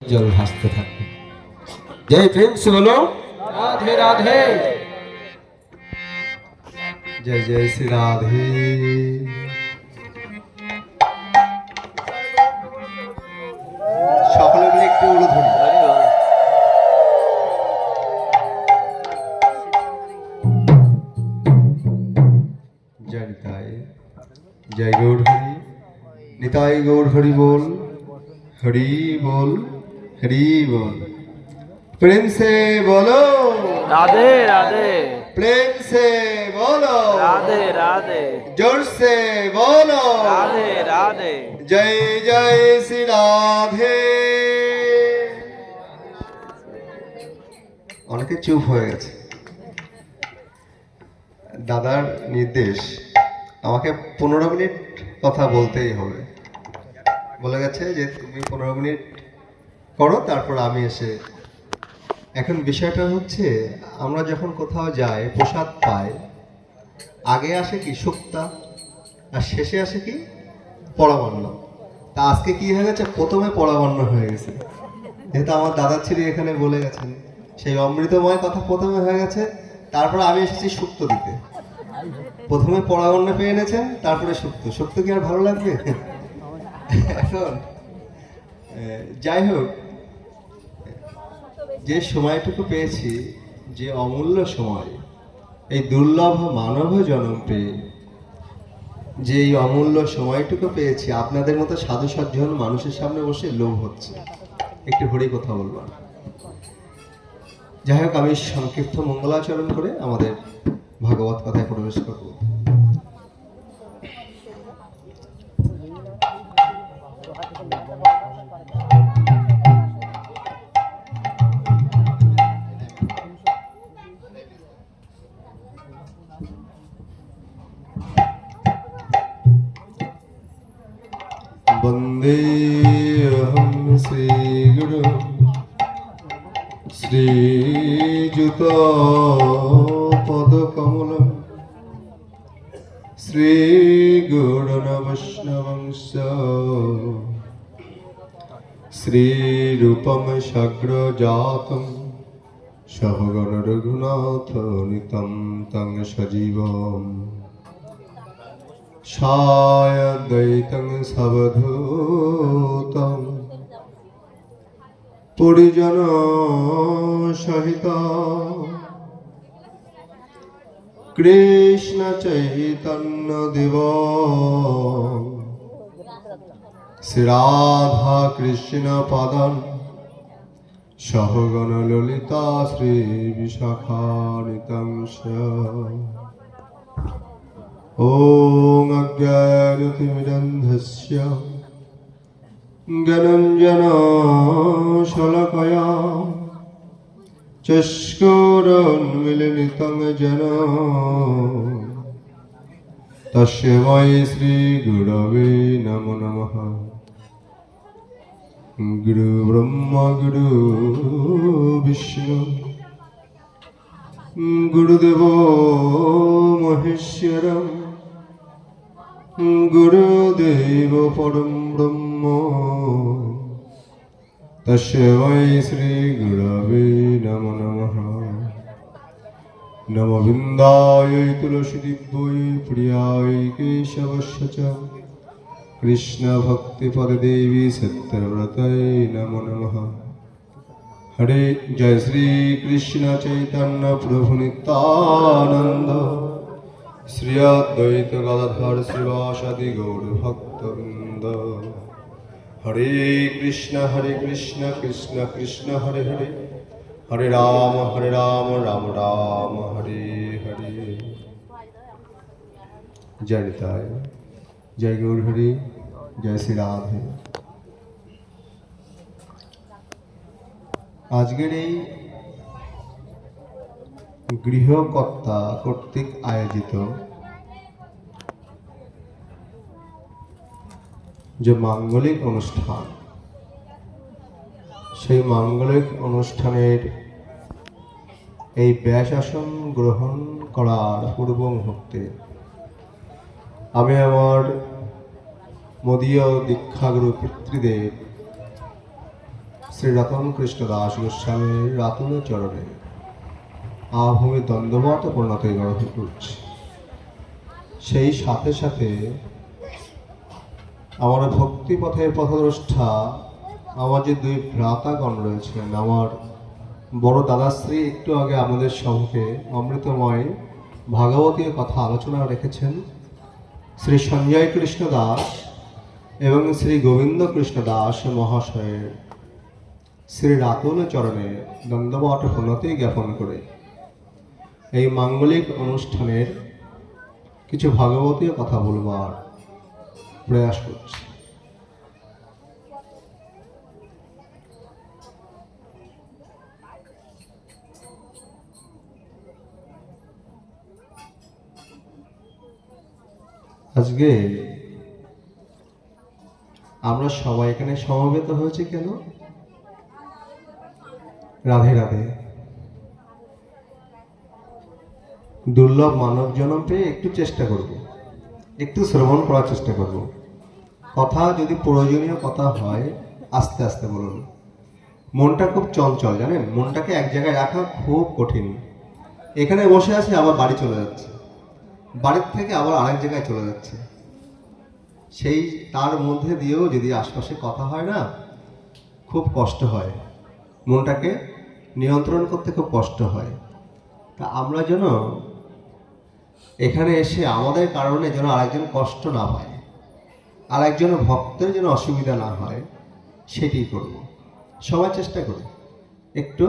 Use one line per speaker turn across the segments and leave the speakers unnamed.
जल भासते থাকবে। जय प्रेम से बोलो
राधे राधे।
जय जय श्री राधे। সকলে মিলে একটু উলু ধরি। जय निताई जय गौर हरि निताई गौर हरि बोल हरि बोल हरि बोल। प्रेम से बोलो
राधे राधे।
प्रेम से बोलो
राधे राधे।
जोर से बोलो
राधे राधे।
जय जय श्री राधे। অনেকে চুপ হয়ে গেছে। দাদার নির্দেশ আমাকে 15 মিনিট কথা বলতেই হবে। বলে গেছে যে তুমি 15 মিনিট করো, তারপর আমি এসে। এখন বিষয়টা হচ্ছে আমরা যখন কোথাও যাই প্রসাদ পাই, আগে আসে কি শুক্তা আর শেষে আসে কি পরামান্ন। তা আজকে কি হয়ে গেছে, প্রথমে পরামান্ন হয়ে গেছে। যেহেতু আমার দাদা ছিরি এখানে বলে গেছেন, সেই অমৃতময় কথা প্রথমে হয়ে গেছে, তারপর আমি এসেছি শুক্ত দিতে। প্রথমে পরামান্ন পেয়ে এনেছেন, তারপরে শুক্ত। শুক্ত কি আর ভালো লাগবে? এখন যাই হোক, যে সময়টুকু পেয়েছি, যে অমূল্য সময়, এই দুর্লভ মানব জন্ম পেয়ে যে এই অমূল্য সময়টুকু পেয়েছি, আপনাদের মতো সাধু সজ্জন মানুষের সামনে বসে লোভ হচ্ছে একটু হরি কথা বলবার। যাই হোক, আমি সংক্ষিপ্ত মঙ্গলাচরণ করে আমাদের ভাগবত কথায় প্রবেশ করব। वन्देऽहं श्रीगुरुं श्रीयुतपदकमलं श्रीगुरुवैष्णवंश श्रीरूपं साग्रजातं सहगण रघुनाथ नितं तं सजीवम् सायद्वैतं सवधूतं परिजन सहितं कृष्ण चैतन्य देव श्री राधा कृष्ण पदं सहगण ललिता श्री विशाखान्वितं ॐ अज्ञानतिमिरन्धस्य ज्ञानञ्जनशलाकया चक्षुरुन्मीलितं येन तस्मै श्रीगुरवे नमो नमः। गुरु ब्रह्मा गुरु विष्णु गुरुदेवो महेश्वरम् गुरुदेव परं ब्रह्म तस्मै श्री गुरवे नमो नमः। नमो विन्दाय तुलसीदिव्यै प्रियाय केशवस्य च कृष्ण भक्तिपददेवी सत्यव्रतये नमो नमः। हरे जय श्री कृष्ण चैतन्य प्रभु नित्यानंद श्री अद्वैत गदाधर श्रीवासादि गौर भक्तवृंद। हरे कृष्ण कृष्ण कृष्ण हरे हरे, हरे राम राम राम हरे हरे। जय निताय जय गौर हरि जय श्री राधे। আজকের এই গৃহকর্তা কর্তৃক আয়োজিত যে মাঙ্গলিক অনুষ্ঠান, সেই মাঙ্গলিক অনুষ্ঠানের এই ব্যাস আসন গ্রহণ করার পূর্ব মুহূর্তে আমি আমার মদীয় দীক্ষাগুরু পিতৃদেব শ্রী রতন কৃষ্ণ দাস গোস্বামীর রাতুলের চরণে আভূমি দ্বন্দ্ববত পরিণতি গ্রহণ করছে। সেই সাথে সাথে আমার ভক্তিপথের পথদ্রষ্টা আমার যে দুই ভ্রাতাগণ রয়েছেন, আমার বড় দাদাশ্রী একটু আগে আমাদের সম্মুখে অমৃতময় ভাগবতীয় কথা আলোচনা রেখেছেন। শ্রী সঞ্জয় কৃষ্ণ দাস এবং শ্রী গোবিন্দ কৃষ্ণ দাস মহাশয়ের শ্রী রাতুল চরণে দ্বন্দ্ববট প্রণতি জ্ঞাপন করে এই মাঙ্গলিক অনুষ্ঠানের কিছু ভাগবতীয় কথা বলবার প্রয়াস করছি। আজকে আমরা সবাই এখানে সমবেত হয়েছে কেন? রাধে রাধে। দুর্লভ মানব জন্ম পেয়ে একটু চেষ্টা করব, একটু শ্রবণ করার চেষ্টা করব। কথা যদি প্রয়োজনীয় কথা হয় আস্তে আস্তে বলুন। মনটা খুব চঞ্চল, জানেন, মনটাকে এক জায়গায় রাখা খুব কঠিন। এখানে বসে আছে আবার বাড়ি চলে যাচ্ছে, বাড়ির থেকে আবার আরেক জায়গায় চলে যাচ্ছে। সেই তার মধ্যে দিয়েও যদি আশপাশে কথা হয় না, খুব কষ্ট হয়, মনটাকে নিয়ন্ত্রণ করতে খুব কষ্ট হয়। তা আমরা যেন এখানে এসে আমাদের কারণে যেন আরেকজন কষ্ট না পায়, আরেকজন ভক্তের যেন অসুবিধা না হয়, সেটি করব। সবাই চেষ্টা করি একটু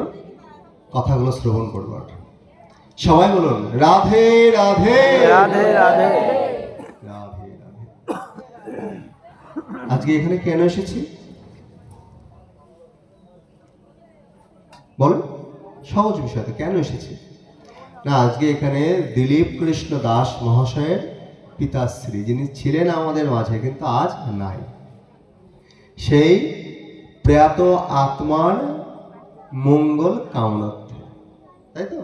কথাগুলো শ্রবণ করবার। সবাই বলুন রাধে রাধে
রাধে রাধে।
রাধে রাধে। আজকে এখানে কেন এসেছি বলুন? সহজ বিষয়তে কেন এসেছি না, আজকে এখানে দিলীপ কৃষ্ণ দাস মহাশয়ের পিতাশ্রী, যিনি ছিলেন আমাদের মাঝে কিন্তু আজ নাই, সেই প্রয়াত আত্মার মঙ্গল কামনার্থে, তাই তো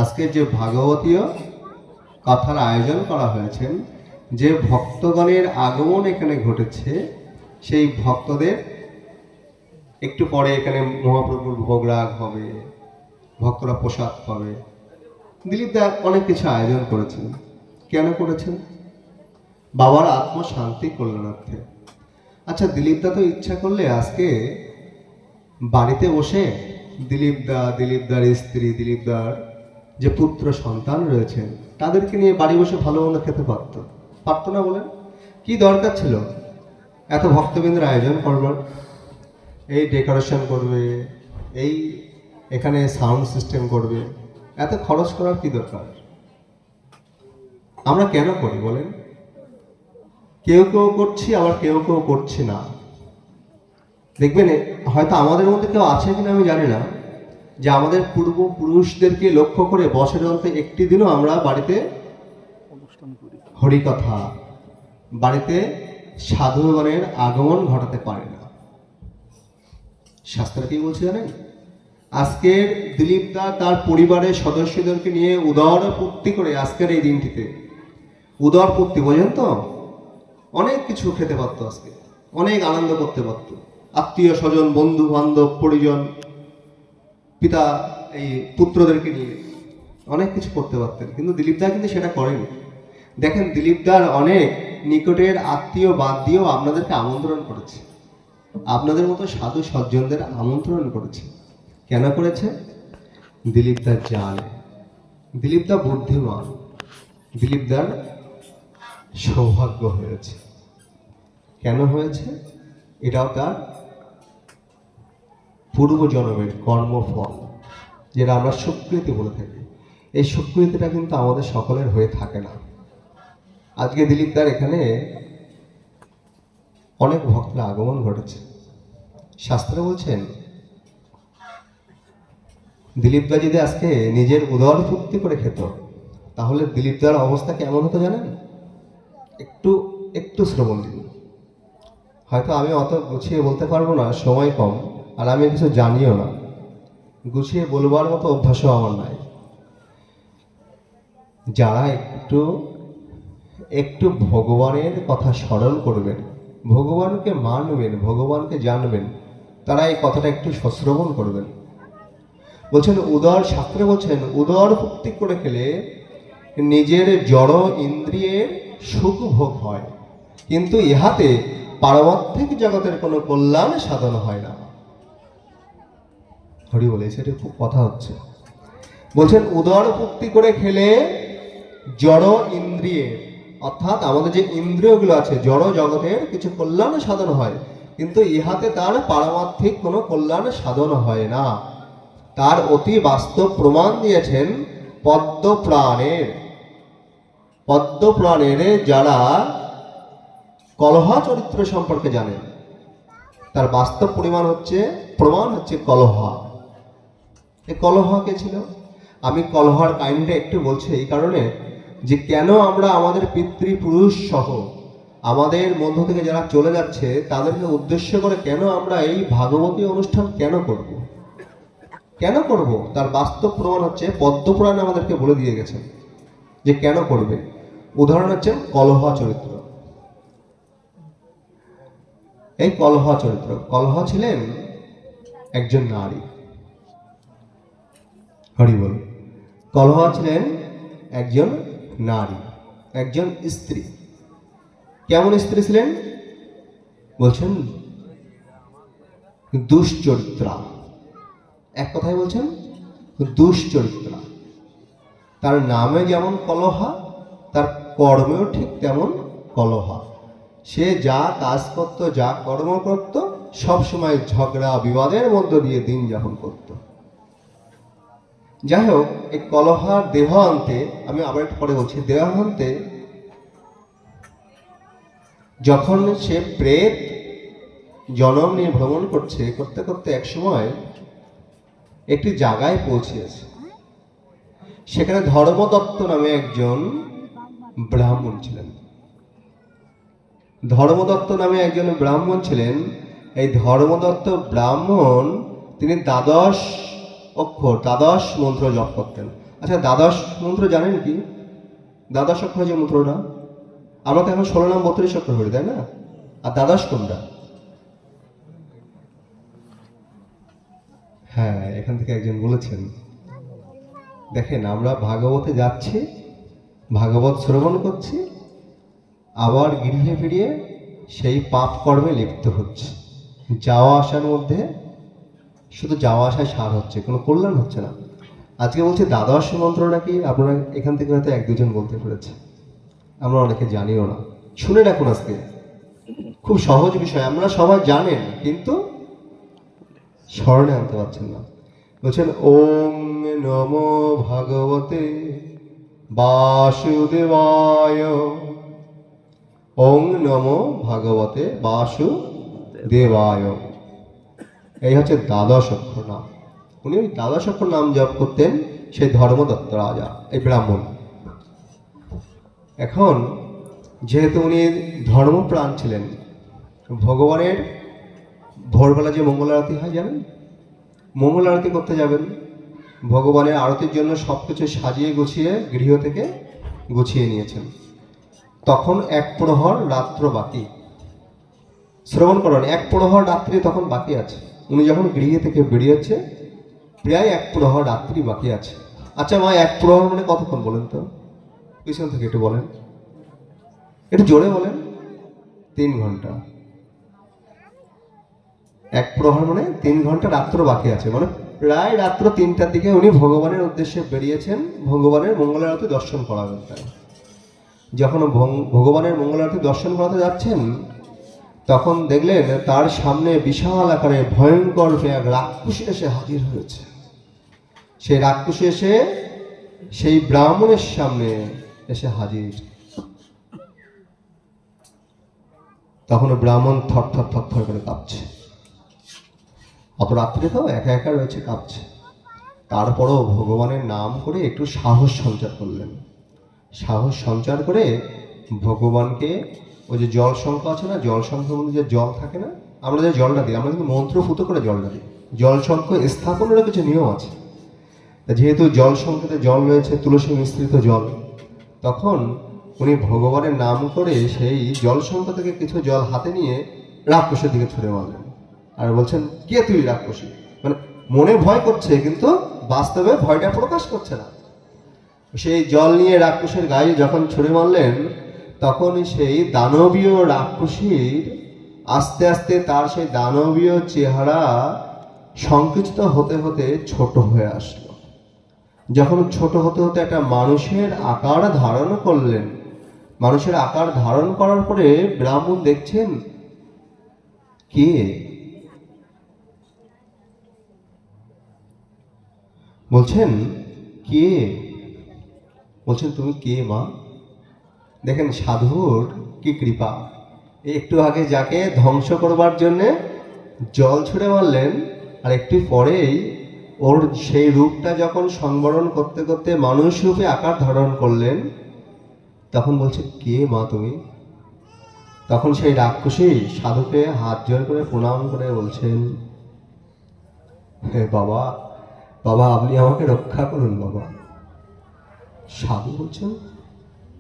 আজকে যে ভাগবতীয় কথার আয়োজন করা হয়েছে, যে ভক্তগণের আগমন এখানে ঘটেছে, সেই ভক্তদের একটু পরে এখানে মহাপ্রভুর ভোগরাগ হবে, ভক্তরা প্রসাদ পাবে। দিলীপ দা অনেক কিছু আয়োজন করেছেন। কেন করেছেন? বাবার আত্ম শান্তি কল্যাণার্থে। আচ্ছা, দিলীপ দা তো ইচ্ছা করলে আজকে বাড়িতে বসে দিলীপদার স্ত্রী, দিলীপদার যে পুত্র সন্তান রয়েছেন, তাদেরকে নিয়ে বাড়ি বসে ভালো মন্দ খেতে পারতো না? বলেন, কি দরকার ছিল এত ভক্তবৃন্দের আয়োজন করবার? এই ডেকোরেশন করবে, এই এখানে সাউন্ড সিস্টেম করবে, এত খরচ করার কি দরকার? আমরা কেন করি বলেন? কেউ কেউ করছি, আবার কেউ কেউ করছি না। দেখবেন হয়তো আমাদের মধ্যে কেউ আছে কিনা আমি জানি না, যে আমাদের পূর্বপুরুষদেরকে লক্ষ্য করে বছরের অন্তে একটি দিনও আমরা বাড়িতে হরিকথা, বাড়িতে সাধুগণের আগমন ঘটাতে পারি না। শাস্ত্র কি বলছে জানেন? আজকের দিলীপ দা তার পরিবারের সদস্যদেরকে নিয়ে উদরপূর্তি করে আজকের এই দিনটিতে, উদরপূর্তি বোঝেন তো, অনেক কিছু খেতে পারতো, আজকে অনেক আনন্দ করতে পারতো, আত্মীয় স্বজন, বন্ধু বান্ধব, পরিজন, পিতা এই পুত্রদেরকে নিয়ে অনেক কিছু করতে পারতেন, কিন্তু দিলীপ দা কিন্তু সেটা করেনি। দেখেন, দিলীপ দার অনেক নিকটের আত্মীয় বাদ দিয়েও আপনাদেরকে আমন্ত্রণ করেছে, আপনাদের মতো সাধু সজ্জনদের আমন্ত্রণ করেছে। কেন করেছে? দিলীপ দা জানে, দিলীপ দা বুদ্ধিমান, দিলীপ দার সৌভাগ্য হয়েছে। কেন হয়েছে? এটাও তার পূর্বজন্মের কর্মফল, যেটা আমরা সুকৃতি বলে থাকি। এই সুকৃতিটা কিন্তু আমাদের সকলের হয়ে থাকে না। আজকে দিলীপ দার এখানে অনেক ভক্তের আগমন ঘটেছে। শাস্ত্রে বলছেন, দিলীপ দা যদি আজকে নিজের উদর তৃপ্তি করে খেত, তাহলে দিলীপ দার অবস্থা কেমন হতো জানেন? একটু একটু শ্রবণ দিন। হয়তো আমি অত গুছিয়ে বলতে পারবো না, সময় কম, আর আমি কিছু জানিও না, গুছিয়ে বলবার মতো অভ্যাসও আমার নাই। যারা একটু একটু ভগবানের কথা স্মরণ করবেন, ভগবানকে মানবেন, ভগবানকে জানবেন, তারা এই কথাটা একটু শ্রবণ করবেন। বলছেন উদর, শাস্ত্রে বলছেন উদর ভক্তি করে খেলে নিজের জড় ইন্দ্রিয়ের সুখ ভোগ হয়, কিন্তু ইহাতে পারমার্থিক জগতের কোনো কল্যাণ সাধন হয় না। হরি বলে, সেটা খুব কথা হচ্ছে। বলছেন উদর ভক্তি করে খেলে জড় ইন্দ্রিয়ের, অর্থাৎ আমাদের যে ইন্দ্রিয়গুলো আছে জড় জগতের কিছু কল্যাণ সাধন হয়, কিন্তু ইহাতে তার পারমার্থিক কোনো কল্যাণ সাধন হয় না। তার অতি বাস্তব প্রমাণ দিয়েছেন পদ্মপুরাণের যারা কলহা চরিত্র সম্পর্কে জানেন, তার বাস্তব প্রমাণ হচ্ছে কলহা। এই কলহা কে ছিল? আমি কলহার কাহিনীটা একটু বলছি এই কারণে যে কেন আমরা আমাদের পিতৃপুরুষ সহ আমাদের মধ্য থেকে যারা চলে যাচ্ছে তাদেরকে উদ্দেশ্য করে কেন আমরা এই ভাগবতী অনুষ্ঠান কেন করব, তার বাস্তব প্রমাণ হচ্ছে পদ্মপুরাণ আমাদেরকে বলে দিয়ে গেছেন যে কেন করবে। উদাহরণ হচ্ছে কলহা চরিত্র। এই কলহা ছিলেন একজন নারী। হরি বল। কলহা ছিলেন একজন নারী, একজন স্ত্রী। কেমন স্ত্রী ছিলেন? বলছেন দুশ্চরিত্রা। এক কথায় বলছেন দুশ্চরিত্রা। তার নামে যেমন কলহা, তার কর্মেও ঠিক তেমন কলহা। সে যা কাজ করত, যা কর্ম করত, সবসময় ঝগড়া বিবাদের মধ্য দিয়ে দিন যাপন করত। যাই হোক, এই কলহার দেহান্তে, আমি আবার একটু পরে বলছি, দেহান্তে যখন সে প্রেত জনম নিয়ে ভ্রমণ করতে করতে এক সময় একটি জায়গায় পৌঁছেছে। সেখানে ধর্মদত্ত নামে একজন ব্রাহ্মণ ছিলেন। এই ধর্মদত্ত ব্রাহ্মণ তিনি দ্বাদশ মন্ত্র জপ করতেন। আচ্ছা, দ্বাদশ মন্ত্র জানেন কি? দ্বাদশ অক্ষর যে মন্ত্রটা, আমরা তো এখন 16 নাম 32 অক্ষর করি, তাই না? আর দ্বাদশ কোনটা? হ্যাঁ, এখান থেকে একজন বলেছেন। দেখেন, আমরা ভাগবতে যাচ্ছি, ভাগবত শ্রবণ করছি, আবার গৃহে ফিরিয়ে সেই পাপ কর্মে লিপ্ত হচ্ছে। যাওয়া আসার মধ্যে শুধু যাওয়া আসায় সার হচ্ছে, কোনো কল্যাণ হচ্ছে না। আজকে বলছি দ্বাদশ মন্ত্রটা কি, আপনারা এখান থেকে হয়তো 1-2 বলতে পেরেছে, আমরা অনেকে জানিও না। শুনে রাখুন, আজকে খুব সহজ বিষয়, আমরা সবাই জানেন কিন্তু স্মরণে আনতে পারছেন না। বলছেন ওং নমো ভগবতে বাসুদেবায়। ওং নমো ভগবতে বাসুদেবায়, এই হচ্ছে দ্বাদশ অক্ষর নাম। উনি ওই দ্বাদশ অক্ষর নাম জপ করতেন, সেই ধর্মদত্ত রাজা, এই ব্রাহ্মণ। এখন যেহেতু উনি ধর্মপ্রাণ ছিলেন, ভগবানের ভোরবেলা যে মঙ্গল আরতি হয় জানেন, মঙ্গল আরতি করতে যাবেন, ভগবানের আরতির জন্য সবকিছু সাজিয়ে গুছিয়ে গৃহ থেকে গুছিয়ে নিয়েছেন। তখন 1 প্রহর রাত্র বাকি। শ্রবণ করুন, 1 প্রহর রাত্রি তখন বাকি আছে। উনি যখন গৃহ থেকে বেরিয়েছে, প্রায় 1 প্রহর রাত্রি বাকি আছে। আচ্ছা মা, 1 প্রহর মানে কতক্ষণ বলেন তো? পিছন থেকে একটু বলেন, একটু জোরে বলেন। 3 ঘন্টা। 1 প্রহর মানে 3 ঘন্টা রাত্র বাকি আছে, মানে প্রায় রাত্র 3টার দিকে উনি ভগবানের উদ্দেশ্যে বেরিয়েছেন, ভগবানের মঙ্গলারতি দর্শন করাবেন। তাই যখন ভগবানের মঙ্গলারতি দর্শন করাতে যাচ্ছেন, তখন দেখলেন তার সামনে বিশাল আকারে ভয়ঙ্কর এক রাক্ষসী এসে হাজির হয়েছে। সেই রাক্ষসী এসে সেই ব্রাহ্মণের সামনে এসে হাজির। তখন ব্রাহ্মণ থর করে কাঁপছে। অত রাত্রে তো একা একা রয়েছে, কাঁপছে। তারপরও ভগবানের নাম করে একটু সাহস সঞ্চার করলেন। সাহস সঞ্চার করে ভগবানকে, ওই যে জল শঙ্খ আছে না, জল শঙ্খের মধ্যে যে জল থাকে না, আমরা যে জলটা দিই, আমরা কিন্তু মন্ত্র ফুটো করে জলটা দিই। জল শঙ্খ স্থাপনেরও কিছু নিয়ম আছে। যেহেতু জল শঙ্খতে জল রয়েছে, তুলসী মিশ্রিত জল, তখন উনি ভগবানের নাম করে সেই জল শঙ্খ থেকে কিছু জল হাতে নিয়ে রাক্ষসের দিকে ছুঁড়ে মারলেন। আর বলছেন কে তুই রাক্ষসী, মানে মনে ভয় করছে কিন্তু বাস্তবে ভয়টা প্রকাশ করছে না। সেই জল নিয়ে রাক্ষসের গায়ে যখন ছুঁড়ে মারলেন, তখন সেই দানবীয় রাক্ষসীর আস্তে আস্তে তার সেই দানবীয় চেহারা সংকুচিত হতে হতে ছোট হয়ে আসলো। যখন ছোট হতে হতে একটা মানুষের আকার ধারণ করলেন, মানুষের আকার ধারণ করার পরে ব্রাহ্মণ দেখছেন কে, বলছেন কে, বলছেন তুমি কে মা? দেখেন সাধুর কি কৃপা, একটু আগে যাকে ধ্বংস করবার জন্যে জল ছুঁড়ে মারলেন, আর একটু পরেই ওর সেই রূপটা যখন সংবরণ করতে করতে মানুষ রূপে আকার ধারণ করলেন, তখন বলছে কে মা তুমি? তখন সেই রাক্ষসী সাধুকে হাত জোর করে প্রণাম করে বলছেন, হে বাবা, বাবা আপনি আমাকে রক্ষা করুন বাবা। সাধু বলছেন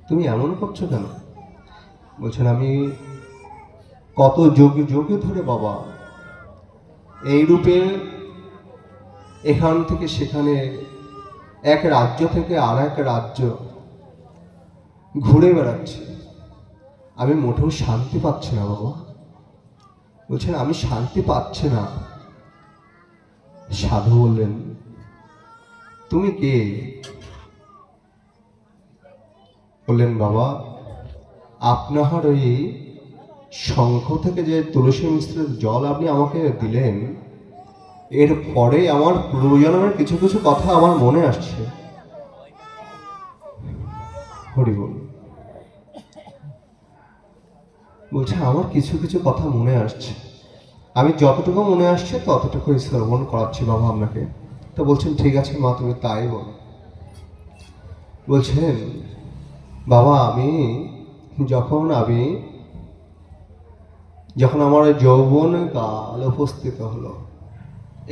তুমি এমন করছো কেন? বলছেন আমি কত যুগ যুগ ধরে বাবা এই রূপে এখান থেকে সেখানে, এক রাজ্য থেকে আর এক রাজ্য ঘুরে বেড়াচ্ছি, আমি মোটেও শান্তি পাচ্ছি না বাবা। বলছেন আমি শান্তি পাচ্ছি না। সাধু বললেন তুমি কে? বললেন বাবা আপনার ওই শঙ্খ থেকে যে তুলসী মিশ্রিত জল আপনি আমাকে দিলেন, এর পরে আমার পূর্বজন্মের কিছু কিছু কথা আমার মনে আসছে। হরি বল। বলছে আমার কিছু কিছু কথা মনে আসছে, আমি যতটুকু মনে আসছে ততটুকু শ্রবণ করাচ্ছি বাবা আপনাকে। তো বলছেন ঠিক আছে মা তুমি তাই বলো। বলছেন বাবা যখন আমার যৌবন কাল উপস্থিত হলো,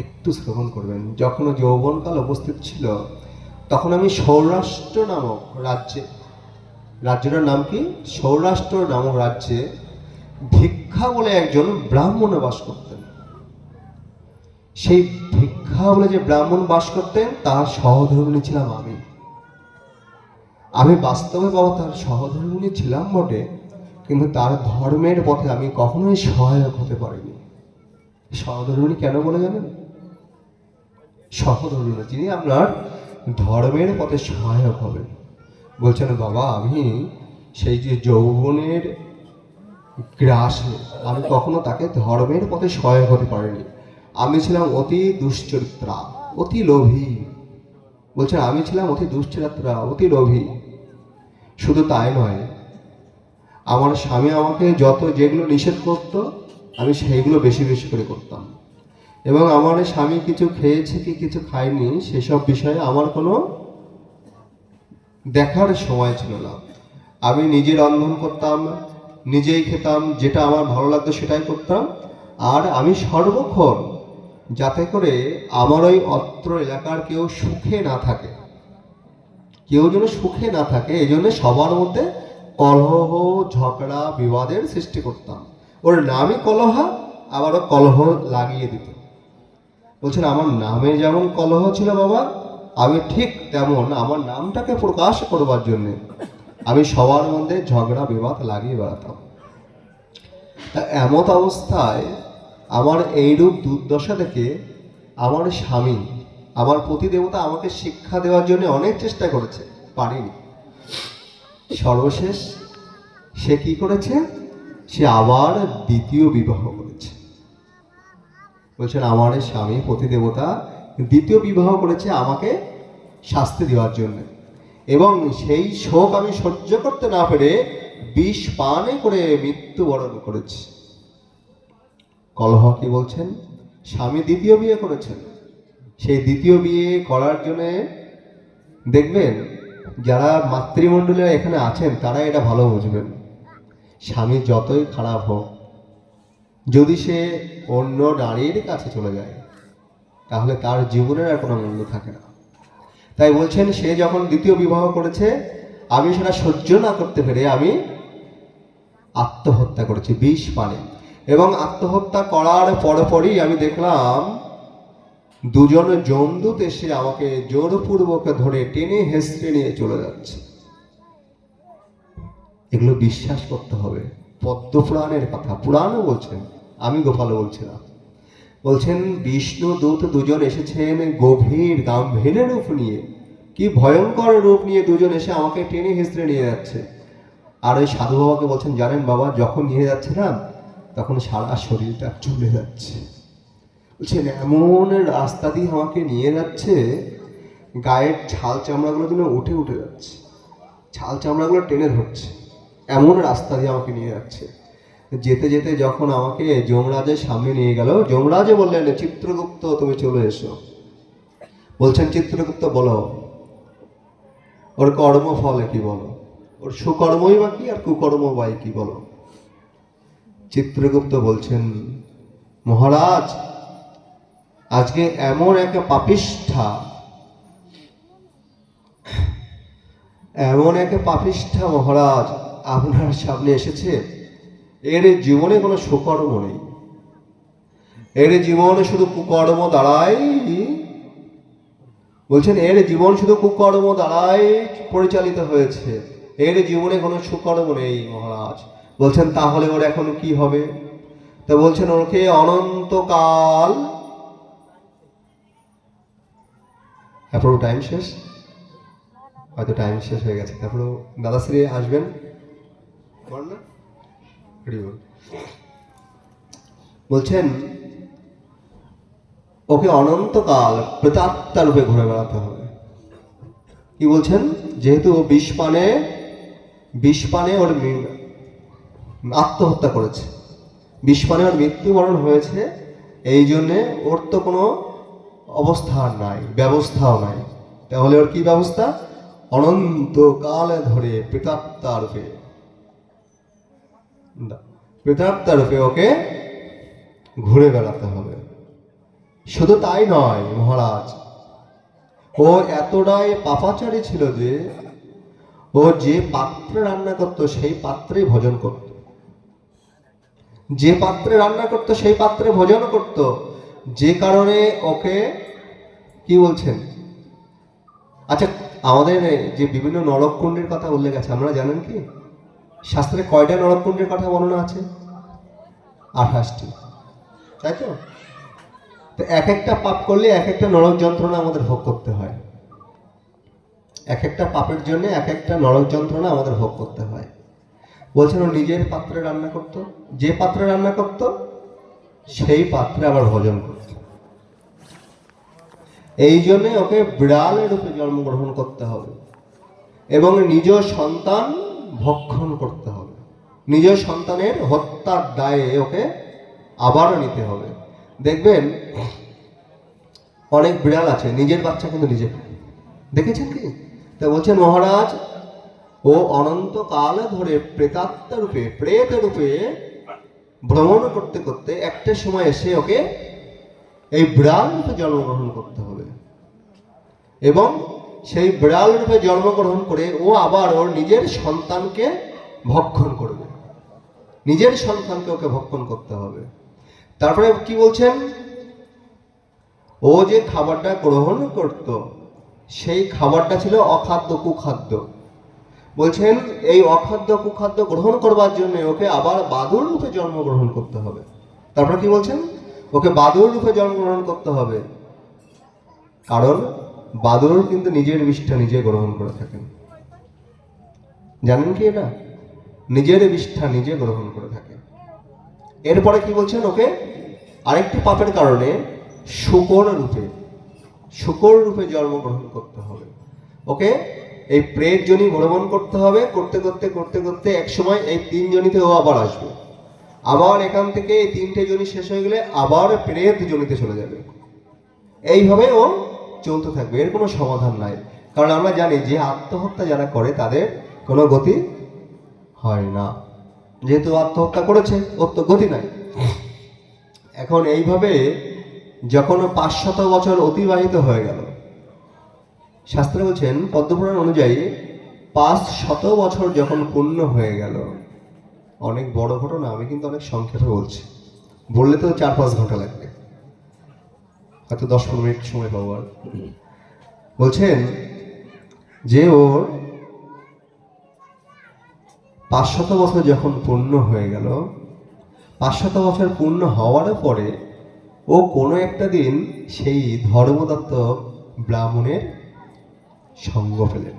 একটু শ্রবণ করবেন, যখন যৌবন কাল উপস্থিত ছিল তখন আমি সৌরাষ্ট্র নামক রাজ্যে, রাজ্যটার নাম কি? সৌরাষ্ট্র নামক রাজ্যে ভিক্ষা বলে একজন ব্রাহ্মণ বাস করতেন। সেই ভিক্ষা বলে যে ব্রাহ্মণ বাস করতেন তার সহধর্মিণী ছিলাম আমি বাস্তবে বাবা তার সহধর্মিণী ছিলাম বটে, কিন্তু তার ধর্মের পথে আমি কখনোই সহায়ক হতে পারিনি। সহধর্মিণী কেন বলে জানেন? সহধর্মিণী যিনি আপনার ধর্মের পথে সহায়ক হবেন। বলছেন বাবা আমি সেই যে যৌবনের গ্রাসে আমি কখনো তাকে ধর্মের পথে সহায়ক হতে পারিনি। আমি ছিলাম অতি দুশ্চরিত্রা, অতি লোভী। বলছেন আমি ছিলাম অতি দুশ্চরিত্রা, অতি লোভী। শুধু তাই নয়, আমার স্বামী আমাকে যেগুলো নিষেধ করতো আমি সেইগুলো বেশি বেশি করে করতাম, এবং আমার স্বামী কিছু খেয়েছে কি কিছু খায়নি সেসব বিষয়ে আমার কোনো দেখার সময় ছিল না। আমি নিজে রন্ধন করতাম, নিজেই খেতাম, যেটা আমার ভালো লাগতো সেটাই করতাম। আর আমি সর্বক্ষণ যাতে করে আমার ওই অত্র এলাকার কেউ সুখে না থাকে, কেউ যেন সুখে না থাকে, এই জন্য সবার মধ্যে কলহ ঝগড়া বিবাদের সৃষ্টি করতাম। ওর নামই কলহ, আবারও কলহ লাগিয়ে দিত। বলছেন আমার নামে যেমন কলহ ছিল বাবা, আমি ঠিক তেমন আমার নামটাকে প্রকাশ করবার জন্য আমি সবার মধ্যে ঝগড়া বিবাদ লাগিয়ে বেড়াতাম। এমত অবস্থায় আমার এইরূপ দুর্দশা দেখে আমার স্বামী, আমার পতিদেবতা আমাকে শিক্ষা দেওয়ার জন্য অনেক চেষ্টা করেছে, পারেনি। সর্বশেষ সে কি করেছে? সে আবার দ্বিতীয় বিবাহ করেছে। বলছেন আমার স্বামী পতিদেবতা দ্বিতীয় বিবাহ করেছে আমাকে শাস্তি দেওয়ার জন্য, এবং সেই শোক আমি সহ্য করতে না পেরে বিষ পানে করে মৃত্যুবরণ করেছি। কলহ কি বলছেন? স্বামী দ্বিতীয় বিয়ে করেছেন। সেই দ্বিতীয় বিয়ে করার জন্যে দেখবেন যারা মাতৃমণ্ডলীরা এখানে আছেন তারা এটা ভালো বুঝবেন, স্বামী যতই খারাপ হোক, যদি সে অন্য নারীর কাছে চলে যায় তাহলে তার জীবনের আর কোনো মূল্য থাকে না। তাই বলছেন সে যখন দ্বিতীয় বিবাহ করেছে আমি সেটা সহ্য না করতে পেরে আমি আত্মহত্যা করেছি বিষ পানে। এবং আত্মহত্যা করার পরপরই আমি দেখলাম দুজন যমদূত এসে আমাকে জোরপূর্বক ধরে টেনে হেসড়ে নিয়ে চলে যাচ্ছে। এগুলো বিশ্বাস করতে হবে, পদ্মপুরাণের কথা, পুরাণও বলছেন, আমি গোপালও বলছিলাম। বলছেন বিষ্ণু দূত দুজন এসেছেন গভীর গাম্ভীর্যের রূপ নিয়ে, কি ভয়ঙ্কর রূপ নিয়ে দুজন এসে আমাকে টেনে হেসড়ে নিয়ে যাচ্ছে। আর ওই সাধু বাবাকে বলছেন, জানেন বাবা, যখন নিয়ে যাচ্ছে না তখন সারা শরীরটা চলে যাচ্ছে। বলছেন এমন রাস্তা দিয়ে আমাকে নিয়ে যাচ্ছে, গায়ের ছাল চামড়াগুলো যেন উঠে উঠে যাচ্ছে, ছাল চামড়াগুলো টেনে ধরছে, এমন রাস্তা দিয়ে আমাকে নিয়ে যাচ্ছে। যেতে যেতে যখন আমাকে যমরাজের সামনে নিয়ে গেল, যমরাজে বললেন, চিত্রগুপ্ত তুমি চলে এসো। বলছেন চিত্রগুপ্ত বলো, ওর কর্মফল কি বলো, ওর সুকর্মই বা কি আর কুকর্ম বাই কি বলো। চিত্রগুপ্ত বলছেন, মহারাজ আজকে এমন এক পাপিষ্ঠা, এমন এক পাপিষ্ঠা মহারাজ আপনার সামনে এসেছে, এর জীবনে কোনো সুকর্ম নেই, এর জীবনে শুধু কুকর্ম দ্বারাই, বলছেন এর জীবন শুধু কুকর্ম দ্বারাই পরিচালিত হয়েছে, এর জীবনে কোনো সুকর্ম নেই মহারাজ। বলছেন তাহলে ওর এখন কি হবে? তো বলছেন ওকে অনন্তকাল, তারপর টাইম শেষ, হয়তো টাইম শেষ হয়ে গেছে, তারপর দাদাশ্রী আসবেন না, বলছেন ওকে অনন্তকাল প্রেতাত্মা রূপে ঘুরে বেড়াতে হবে। কি বলছেন? যেহেতু ও বিষপানে ওর আত্মহত্যা করেছে, বিষপানে ওর মৃত্যুবরণ হয়েছে, এই জন্যে ওর তো কোনো অবস্থা নাই, ব্যবস্থাও নাই। তাহলে ওর কি ব্যবস্থা? অনন্তকালে ধরে প্রেতাত্মা রূপে ওকে ঘুরে বেড়াতে হবে। শুধু তাই নয় মহারাজ, ও এতটাই পাপাচারী ছিল যে ও যে পাত্রে রান্না করত সেই পাত্রেই ভোজন করত, যে পাত্রে রান্না করত সেই পাত্রে ভোজন করত, যে কারণে ওকে কি বলছেন, আচ্ছা আমাদের যে বিভিন্ন নরককুণ্ডের কথা উল্লেখ আছে, আপনারা জানেন কি শাস্ত্রে কয়টা নরককুণ্ডের কথা বর্ণনা আছে? 28টি, তাই তো? তো এক একটা পাপ করলে এক একটা নরক যন্ত্রণা আমাদের ভোগ করতে হয়, এক একটা পাপের জন্য এক একটা নরক যন্ত্রণা আমাদের ভোগ করতে হয়। বলছেন ও নিজের পাত্রে রান্না করত, যে পাত্রে রান্না করত সেই পাত্রে আবার ভোজন করত। এই জন্যে ওকে বিড়ালের রূপে জন্মগ্রহণ করতে হবে এবং নিজ সন্তান ভক্ষণ করতে হবে, নিজ সন্তানের হত্যার দায়ে ওকে আবারও নিতে হবে। দেখবেন অনেক বিড়াল আছে নিজের বাচ্চা কিন্তু নিজে খায়, দেখেছেন কি? তা বলছেন মহারাজ ও অনন্তকাল ধরে প্রেতাত্মা রূপে, প্রেত রূপে ভ্রমণ করতে করতে একটা সময় এসে ওকে এই বিড়াল রূপে জন্মগ্রহণ করতে হবে এবং সেই বিড়াল রূপে জন্মগ্রহণ করে ও আবার ওর নিজের সন্তানকে ভক্ষণ করবে, নিজের সন্তানকে ওকে ভক্ষণ করতে হবে। তারপরে কি বলছেন? ও যে খাবারটা গ্রহণ করত সেই খাবারটা ছিল অখাদ্য, কুখাদ্য। বলছেন এই অখাদ্য কুখাদ্য গ্রহণ করবার জন্য ওকে আবার বাদুড় রূপে জন্মগ্রহণ করতে হবে। তারপরে কি বলছেন? ওকে বাদুড় রূপে জন্মগ্রহণ করতে হবে, কারণ বাদুড় কিন্তু নিজের বিষ্ঠা নিজে গ্রহণ করে থাকেন, জানেন কি এটা? নিজের বিষ্ঠা নিজে গ্রহণ করে থাকে। এরপরে কি বলছেন? ওকে আরেকটি পাপের কারণে শূকর রূপে জন্মগ্রহণ করতে হবে। ওকে এই প্রেত জনি ভ্রমণ করতে হবে, করতে করতে করতে করতে এক সময় এই 3 জনিতে ও আবার আসবে, আবার এখান থেকে এই 3টে জনি শেষ হয়ে গেলে আবার প্রেত জনিতে চলে যাবে। এইভাবে ও চলতে থাকবে, এর কোনো সমাধান নাই। কারণ আমরা জানি যে আত্মহত্যা যারা করে তাদের কোনো গতি হয় না, যেহেতু আত্মহত্যা করেছে ওর তো গতি নাই। এখন এইভাবে যখন 500 বছর অতিবাহিত হয়ে গেল, শাস্ত্রে বলছেন পদ্মপুরাণ অনুযায়ী 500 বছর যখন পূর্ণ হয়ে গেল, অনেক বড় ঘটনা, আমি কিন্তু অনেক সংক্ষেপে বলছি, বললে তো 4-5 ঘন্টা লাগবে, হয়তো 10-15 মিনিট সময় পাবো। আর বলছেন যে ওর 500 বছর যখন পূর্ণ হয়ে গেল, 500 বছর পূর্ণ হওয়ার পরে ও কোনো একটা দিন সেই ধর্মদত্ত ব্রাহ্মণের সঙ্গ পেলেন।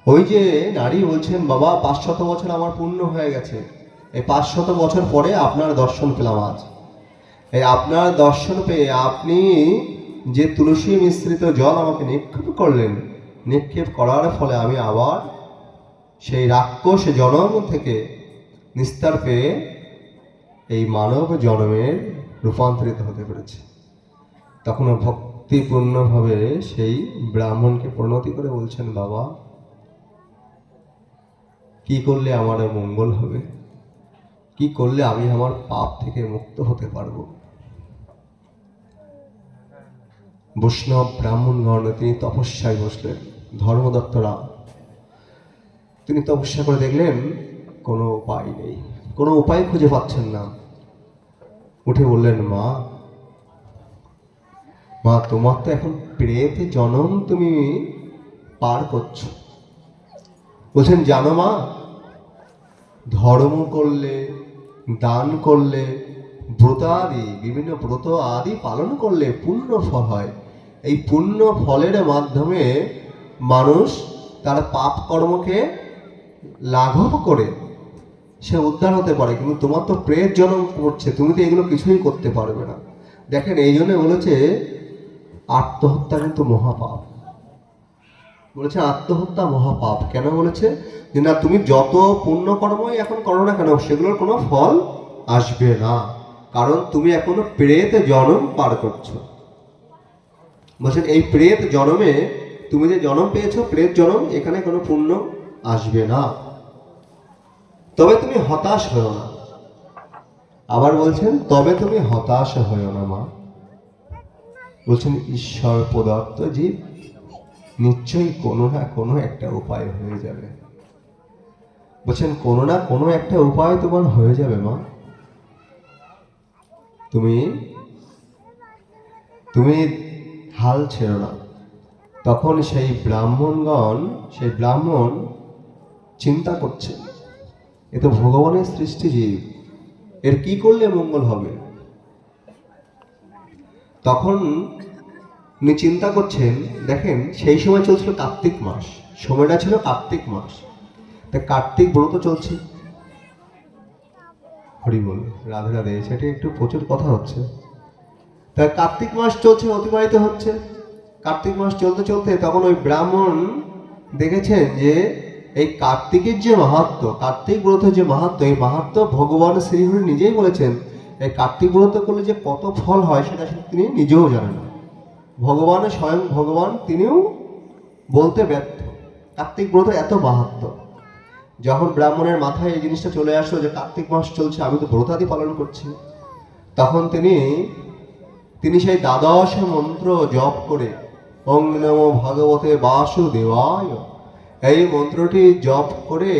ওই যে নারী বলছেন, বাবা 500 বছর আমার পূর্ণ হয়ে গেছে, এই 500 বছর পরে আপনার দর্শন পেলাম আজ। এই আপনার দর্শন পেয়ে আপনি যে তুলসী মিশ্রিত জল আমাকে নিক্ষেপ করলেন, নিক্ষেপ করার ফলে আমি আবার সেই রাক্ষস জনম থেকে নিস্তার পেয়ে এই মানব জন্মের রূপান্তরিত হতে পেরেছে। তখন ভক্তিপূর্ণভাবে সেই ব্রাহ্মণকে প্রণতি করে বলছেন, বাবা কি করলে আমার মঙ্গল হবে, কি করলে আমি আমার পাপ থেকে মুক্ত হতে পারবো। বৈষ্ণব ব্রাহ্মণগণ তিনি তপস্যায় বসলেন। ধর্মদত্তরা তিনি তপস্যা করে দেখলেন কোনো উপায় নেই, কোনো উপায় খুঁজে পাচ্ছেন না। উঠে বললেন, মা মা তোমার তো এখন প্রেত জনম তুমি পার করছো। বলছেন, জানো মা, ধর্ম করলে, দান করলে, ব্রত আদি বিভিন্ন ব্রত আদি পালন করলে পুণ্য ফল হয়। এই পুণ্য ফলের মাধ্যমে মানুষ তার পাপ কর্মকে লাঘব করে সে উদ্ধার হতে পারে, কিন্তু তোমার তো প্রেত জন্ম করছে, তুমি তো এগুলো কিছুই করতে পারবে না। দেখেন, এই জন্য বলেছে আত্মহত্যা কিন্তু মহাপাপ। বলেছে আত্মহত্যা মহাপাপ। কেন বলেছে? যে না, তুমি যত পুণ্য কর্মই এখন করো না কেন, সেগুলোর কোনো ফল আসবে না, কারণ তুমি এখনো প্রেত জন্ম পার করছো। বলছেন এই প্রেত জন্মে তুমি যে জন্ম পেয়েছো, প্রেত জন্ম, এখানে কোনো পুণ্য আসবে না। তবে তুমি হতাশ হও না। আবার বলছেন, তবে তুমি হতাশ হও না মা। বলছেন ঈশ্বর প্রদত্ত জীব, নিশ্চয়ই কোনো না কোনো একটা উপায় হয়ে যাবে। বলছেন কোনো না কোনো একটা উপায় তোমার হয়ে যাবে মা। তুমি তুমি হাল ছেড়ো না। তখন সেই ব্রাহ্মণ চিন্তা করছে, এ তো ভগবানের সৃষ্টি জীব, এর কি করলে মঙ্গল হবে। তখন উনি চিন্তা করছেন। দেখেন, সেই সময় চলছিল কার্তিক মাস, সময়টা ছিল কার্তিক মাস, তাই কার্তিক ব্রত চলছে। হরি বল, রাধে রাধে, সেটা একটু প্রচুর কথা হচ্ছে। তাই কার্তিক মাস চলছে, অতিবাহিত হচ্ছে। কার্তিক মাস চলতে চলতে তখন ওই ব্রাহ্মণ দেখেছেন যে এই কার্তিকের যে মাহাত্ম্য, কার্তিক ব্রতের যে মাহাত্ম্য, এই মাহাত্ম্য ভগবান শ্রীহরি নিজেই বলেছেন। এই কার্তিক ব্রত করলে যে কত ফল হয় সেটা তিনি নিজেও জানেন না। ভগবান, স্বয়ং ভগবান তিনিও বলতে ব্যর্থ কার্তিক ব্রতের এত মাহাত্ম্য। যখন ব্রাহ্মণের মাথায় এই জিনিসটা চলে আসলো যে কার্তিক মাস চলছে, আমি তো ব্রতাদি পালন করছি, তখন তিনি সেই দ্বাদশ মন্ত্র জপ করে ওং নমো ভগবতে বাসুদেবায়, এই মন্ত্রটি জপ করে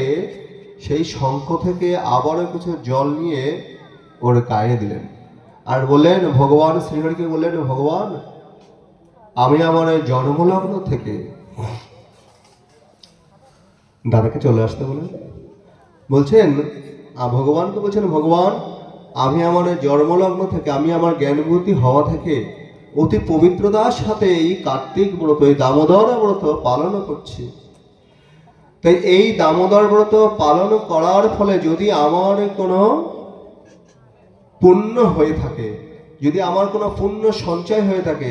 সেই শঙ্খ থেকে আবারও কিছু জল নিয়ে ওর গায়ে দিলেন। আর বললেন, ভগবান শ্রীহরিকে বললেন, ভগবান আমি আমার জন্মলগ্ন থেকে, দাদাকে চলে আসতে বলছেন ভগবানকে, বলছেন ভগবান আমি আমার জন্মলগ্ন থেকে, আমি আমার জ্ঞানবুদ্ধি হওয়া থেকে অতি পবিত্রতার সাথে এই কার্তিক ব্রত, এই দামোদর ব্রত পালন করছি। তাই এই দামোদর ব্রত পালন করার ফলে যদি আমার কোনো পুণ্য হয়ে থাকে, যদি আমার কোনো পুণ্য সঞ্চয় হয়ে থাকে,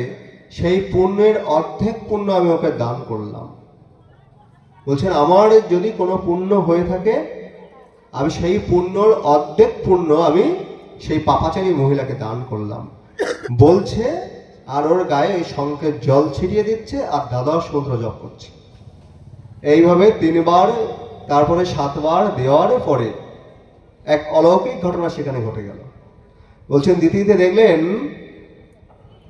সেই পুণ্যের অর্ধেক পুণ্য আমি ওকে দান করলাম। বলছেন আমার যদি কোনো পুণ্য হয়ে থাকে, আমি সেই পুণ্যর অর্ধেক পুণ্য আমি সেই পাপাচারী মহিলাকে দান করলাম বলছে। আর ওর গায়ে ওই শঙ্খের জল ছিটিয়ে দিচ্ছে আর দ্বাদশ মন্ত্র জপ করছে। এইভাবে 3 বার, তারপরে 7 বার দেওয়ার পরে এক অলৌকিক ঘটনা সেখানে ঘটে গেল। বলছেন দ্বিতীয়তে দেখলেন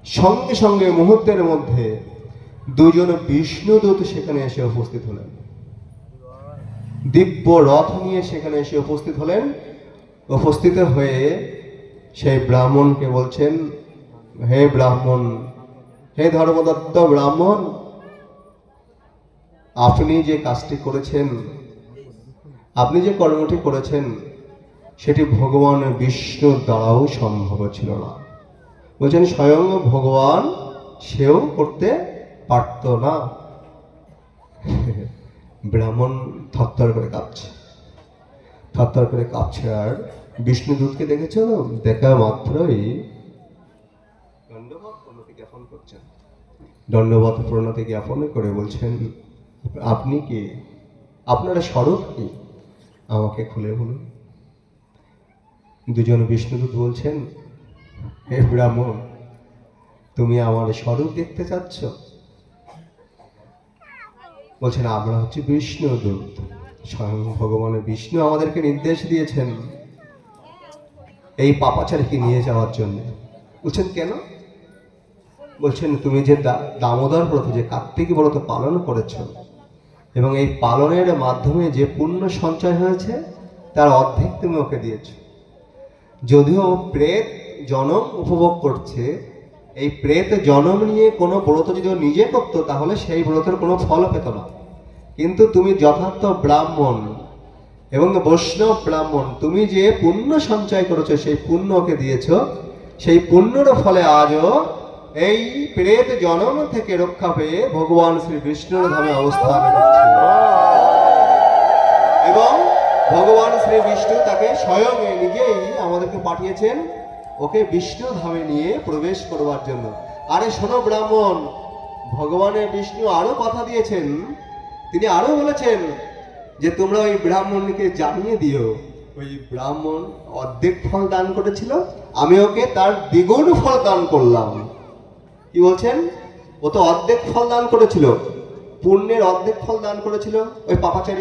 সঙ্গে সঙ্গে মুহূর্তের মধ্যে 2 জন বিষ্ণুদূত সেখানে এসে উপস্থিত হলেন। দিব্য রথ নিয়ে সেখানে এসে উপস্থিত হলেন। উপস্থিত হয়ে সেই ব্রাহ্মণকে বলছেন, হে ব্রাহ্মণ, হে ধর্মদত্ত ব্রাহ্মণ, আপনি যে কাজটি করেছেন, আপনি যে কর্মটি করেছেন, সেটি ভগবান বিষ্ণুর দ্বারাও সম্ভব ছিল না। বলছেন স্বয়ং ভগবান সেও করতে পারত না। ব্রাহ্মণ থরথর করে কাঁপছে, থরথর করে কাঁপছে। আর বিষ্ণুদূতকে দেখেছো? দেখা মাত্রই দণ্ডবত প্রণতি জ্ঞাপন করছেন। দণ্ডবত প্রণতি জ্ঞাপন করে বলছেন, আপনি কি, আপনার স্বরূপ কি, আমাকে খুলে বলুন। দুজন বিষ্ণুদূত বলছেন, হে ব্রাহ্মণ, তুমি আমার স্বরূপ দেখতে চাচ্ছ? বলছেন, আমরা হচ্ছে বিষ্ণুদূত, স্বয়ং ভগবান বিষ্ণু আমাদেরকে নির্দেশ দিয়েছেন এই পাপাচারীকে নিয়ে যাওয়ার জন্য। বলছেন কেন? বলছেন, তুমি যে দামোদর ব্রত, যে কার্তিক ব্রত পালন করেছ, এবং এই পালনের মাধ্যমে যে পুণ্য সঞ্চয় হয়েছে তার অর্ধেক তুমি ওকে দিয়েছ। যদিও প্রেত জনম উপভোগ করছে, এই প্রেত জনম নিয়ে কোনো ব্রত যদি ও নিজে করতো তাহলে সেই ব্রতের কোনো ফল পেত না। কিন্তু তুমি যথার্থ ব্রাহ্মণ এবং বৈষ্ণব ব্রাহ্মণ, তুমি যে পুণ্য সঞ্চয় করেছো সেই পুণ্য ওকে দিয়েছ। সেই পুণ্যর ফলে আজও এই প্রেত জনম থেকে রক্ষা পেয়ে ভগবান শ্রী বিষ্ণুর ধামে অবস্থান করছে, এবং ভগবান শ্রী বিষ্ণু তাকে স্বয়ং নিজেই আমাদেরকে পাঠিয়েছেন ওকে বিষ্ণু ধামে নিয়ে প্রবেশ করবার জন্য। আরে শোনো ব্রাহ্মণ, ভগবানের বিষ্ণু আরো কথা দিয়েছেন। তিনি আরো বলেছেন যে তোমরা ওই ব্রাহ্মণকে জানিয়ে দিও, ওই ব্রাহ্মণ অর্ধেক ফল দান করেছিল, আমি ওকে তার দ্বিগুণ ফল দান করলাম। কি বলছেন? ও তো অর্ধেক ফল দান করেছিল, পুণ্যের অর্ধেক ফল দান করেছিল ওই পাপাচারী